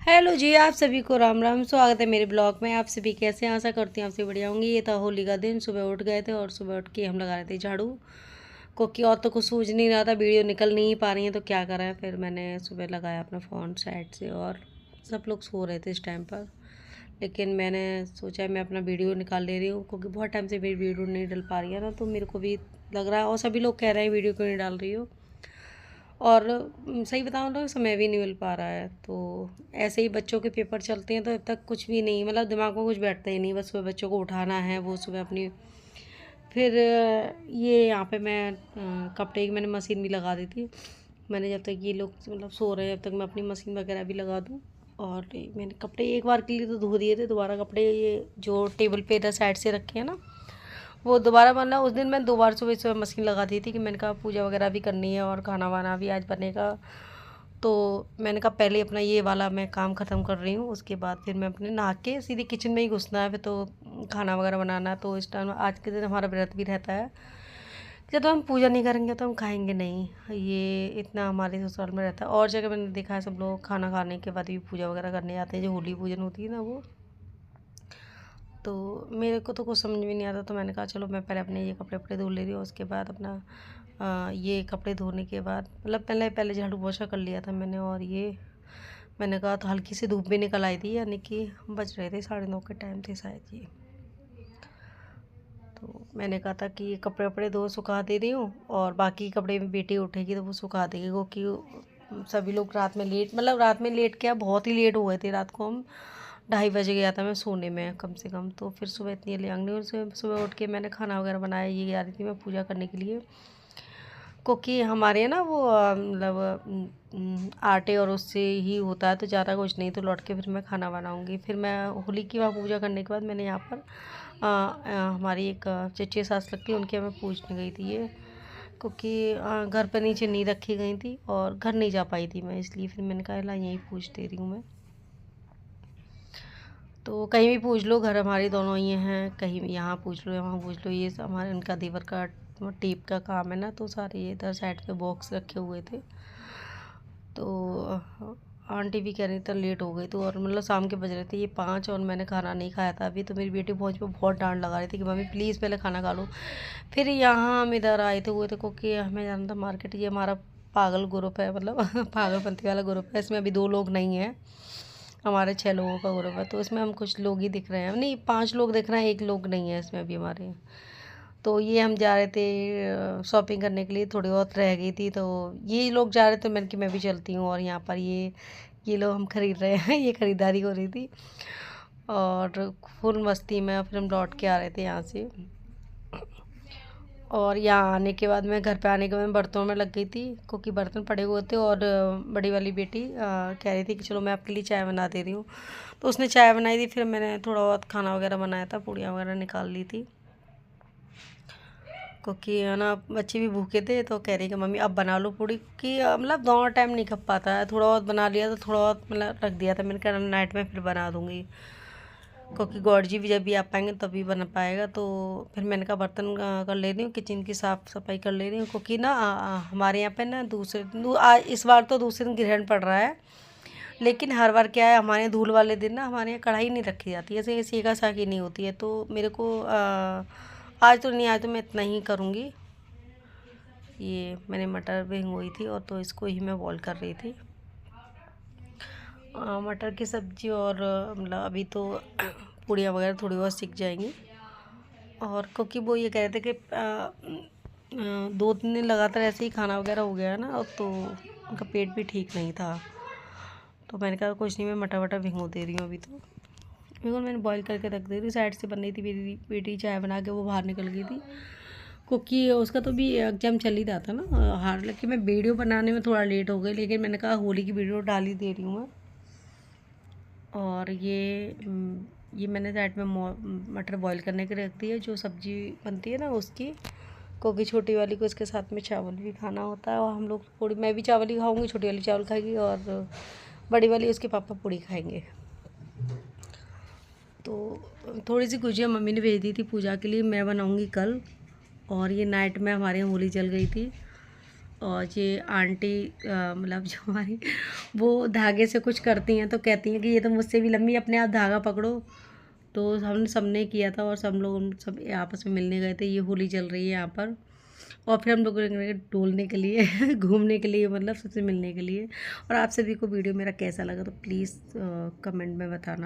Hello जी, आप सभी को राम राम। स्वागत है मेरे ब्लॉग में। आप सभी कैसे हैं? आशा करती हूँ आपसे बढ़िया होंगी। ये था होली का दिन। सुबह उठ गए थे और सुबह उठ के हम लगा रहे थे झाड़ू, क्योंकि और तो कुछ सूझ नहीं रहा था, वीडियो निकल नहीं पा रही है तो क्या करें। फिर मैंने सुबह लगाया अपना फ़ोन साइड से और सब लोग सो रहे थे इस टाइम पर, लेकिन मैंने सोचा मैं अपना वीडियो निकाल ले रही हूँ, क्योंकि बहुत टाइम से मेरी वीडियो नहीं डल पा रही है ना, तो मेरे को भी लग रहा है और सभी लोग कह रहे हैं वीडियो क्यों नहीं डाल रही हो। और सही बताऊँ तो समय भी नहीं मिल पा रहा है। तो ऐसे ही बच्चों के पेपर चलते हैं तो अब तक कुछ भी नहीं, मतलब दिमाग में कुछ बैठता ही नहीं। बस सुबह बच्चों को उठाना है, वो सुबह अपनी फिर ये यहाँ पे मैं कपड़े की मैंने मशीन भी लगा दी थी। मैंने जब तक ये लोग मतलब सो रहे हैं जब तक मैं अपनी मशीन वगैरह भी लगा दूँ। और मैंने कपड़े एक बार के लिए तो धो दिए थे, दोबारा कपड़े ये जो टेबल पे इधर साइड से रखे हैं ना, वो दोबारा बनना। उस दिन मैं 2 बार सुबह सुबह मशीन लगा दी थी कि मैंने कहा पूजा वगैरह भी करनी है और खाना वाना भी आज बनेगा। तो मैंने कहा पहले अपना ये वाला मैं काम ख़त्म कर रही हूँ, उसके बाद फिर मैं अपने नहा के सीधे किचन में ही घुसना है। फिर तो खाना वगैरह बनाना है। तो इस टाइम आज के दिन हमारा व्रत भी रहता है, जब तो हम पूजा नहीं करेंगे तो हम खाएंगे नहीं। ये इतना हमारे ससुराल में रहता है। और जगह मैंने देखा है सब लोग खाना खाने के बाद भी पूजा वगैरह करने जाते हैं, जो होली पूजन होती है ना वो। तो मेरे को तो कुछ समझ में नहीं आता, तो मैंने कहा चलो मैं पहले अपने ये कपड़े वपड़े धो ले रही हूँ, उसके बाद अपना ये कपड़े धोने के बाद मतलब पहले पहले झाड़ू पोछा कर लिया था मैंने। और ये मैंने कहा तो हल्की सी धूप भी निकल आई थी, यानी कि बज रहे थे 9:30 के टाइम थे शायद ये। तो मैंने कहा था कि ये कपड़े वपड़े धो सुखा दे रही हूँ और बाकी कपड़े में बेटी उठेगी तो वो सुखा देगी, क्योंकि सभी लोग रात में लेट, मतलब रात में लेट क्या बहुत ही लेट हो गए थे। रात को हम 2:30 बजे गया था मैं सोने में कम से कम। तो फिर सुबह इतनी जल्दी अंगनी और सुबह उठ के मैंने खाना वगैरह बनाया। ये आ रही थी मैं पूजा करने के लिए, क्योंकि हमारे यहाँ ना वो मतलब आटे और उससे ही होता है, तो ज़्यादा कुछ नहीं। तो लौट के फिर मैं खाना बनाऊँगी। फिर मैं होली की वहाँ पूजा करने के बाद मैंने यहाँ पर हमारी एक चचेरी सास लगती है, उनके यहाँ मैं पूजने गई थी ये, क्योंकि घर पर नीचे नहीं रखी गई थी और घर नहीं जा पाई थी मैं, इसलिए फिर मैंने कहा ला यहीं पूज दे रही हूँ मैं। तो कहीं भी पूछ लो, घर हमारे दोनों ये हैं, कहीं भी यहाँ पूछ लो वहाँ पूछ लो। ये हमारे इनका देवर का टेप का काम है ना, तो सारे ये इधर साइड पे बॉक्स रखे हुए थे। तो आंटी भी कह रही थी लेट हो गई तो, और मतलब शाम के बज रहे थे ये 5 और मैंने खाना नहीं खाया था अभी। तो मेरी बेटी पहुँच पे बहुत डांट लगा रही थी कि मम्मी प्लीज़ पहले खाना खा लो। फिर यहाँ हम इधर आए थे हुए थे, क्योंकि हमें जाना था मार्केट। ये हमारा पागल ग्रुप है, मतलब पागलपंथी वाला ग्रुप है। इसमें अभी 2 लोग नहीं हैं, हमारे 6 लोगों का ग्रुप है। तो इसमें हम कुछ लोग ही दिख रहे हैं, नहीं 5 लोग दिख रहे हैं, 1 लोग नहीं है इसमें अभी हमारे। तो ये हम जा रहे थे शॉपिंग करने के लिए, थोड़ी बहुत रह गई थी। तो ये लोग जा रहे थे, मैंने कि मैं भी चलती हूँ। और यहाँ पर ये लोग हम खरीद रहे हैं ये खरीदारी हो रही थी और फुल मस्ती में। फिर हम लौट के आ रहे थे यहाँ से। और यहाँ आने के बाद मैं घर पे आने के बाद बर्तनों में लग गई थी, क्योंकि बर्तन पड़े हुए थे। और बड़ी वाली बेटी कह रही थी कि चलो मैं आपके लिए चाय बना दे रही हूँ, तो उसने चाय बनाई थी। फिर मैंने थोड़ा बहुत खाना वगैरह बनाया था, पूड़ियाँ वगैरह निकाल ली थी, क्योंकि है ना बच्चे भी भूखे थे। तो कह रही कि मम्मी अब बना लो पूड़ी, कि मतलब दोनों टाइम नहीं खप पाता है। थोड़ा बहुत बना लिया तो थोड़ा बहुत मतलब रख दिया था। मैंने कहा नाइट में फिर बना दूँगी, क्योंकि गॉड जी भी जब भी आ पाएंगे तभी बन पाएगा। तो फिर मैंने कहा बर्तन कर ले रही हूँ, किचन की साफ़ सफाई कर ले रही हूँ, क्योंकि ना हमारे यहाँ पे ना इस बार तो दूसरे दिन ग्रहण पड़ रहा है। लेकिन हर बार क्या है, हमारे यहाँ धूल वाले दिन ना हमारे यहाँ कढ़ाई नहीं रखी जाती, ऐसे सेका साकी नहीं होती है। तो मेरे को आज तो नहीं, आज तो मैं इतना ही करूँगी। ये मैंने मटर भिगोई थी और तो इसको ही मैं बॉईल कर रही थी। मटर की सब्ज़ी और मतलब अभी तो पूड़ियाँ वगैरह थोड़ी बहुत सीख जाएंगी। और क्योंकि वो ये कह रहे थे कि 2 दिन लगातार ऐसे ही खाना वगैरह हो गया है ना, अब तो उनका पेट भी ठीक नहीं था। तो मैंने कहा कुछ नहीं, मैं मटर वटर भिगो दे रही हूँ अभी। तो बिल्कुल मैंने बॉईल करके रख दी थी, साइड से बन रही थी। मेरी बेटी चाय बना के वो बाहर निकल गई थी, क्योंकि उसका तो भी एग्जाम चल ही रहा था ना। हालांकि मैं वीडियो बनाने में थोड़ा लेट हो गई, लेकिन मैंने कहा होली की वीडियो डाल ही दे रही हूँ मैं। और ये मैंने साइड में मटर बॉईल करने के रख दी है, जो सब्ज़ी बनती है ना उसकी, क्योंकि छोटी वाली को इसके साथ में चावल भी खाना होता है। और हम लोग पूड़ी, मैं भी चावल ही खाऊंगी, छोटी वाली चावल खाएगी और बड़ी वाली उसके पापा पूड़ी खाएंगे। तो थोड़ी सी गुजिया मम्मी ने भेज दी थी पूजा के लिए, मैं बनाऊंगी कल। और ये नाइट में हमारे यहाँ होली जल गई थी और ये आंटी मतलब जो हमारी वो धागे से कुछ करती हैं तो कहती हैं कि ये तो मुझसे भी लंबी, अपने आप धागा पकड़ो। तो हमने सबने किया था और सब लोग सब आपस में मिलने गए थे। ये होली चल रही है यहाँ पर। और फिर हम लोग गए डोलने के लिए घूमने के लिए, मतलब सबसे मिलने के लिए। और आप सभी को वीडियो मेरा कैसा लगा तो प्लीज़ कमेंट में बताना।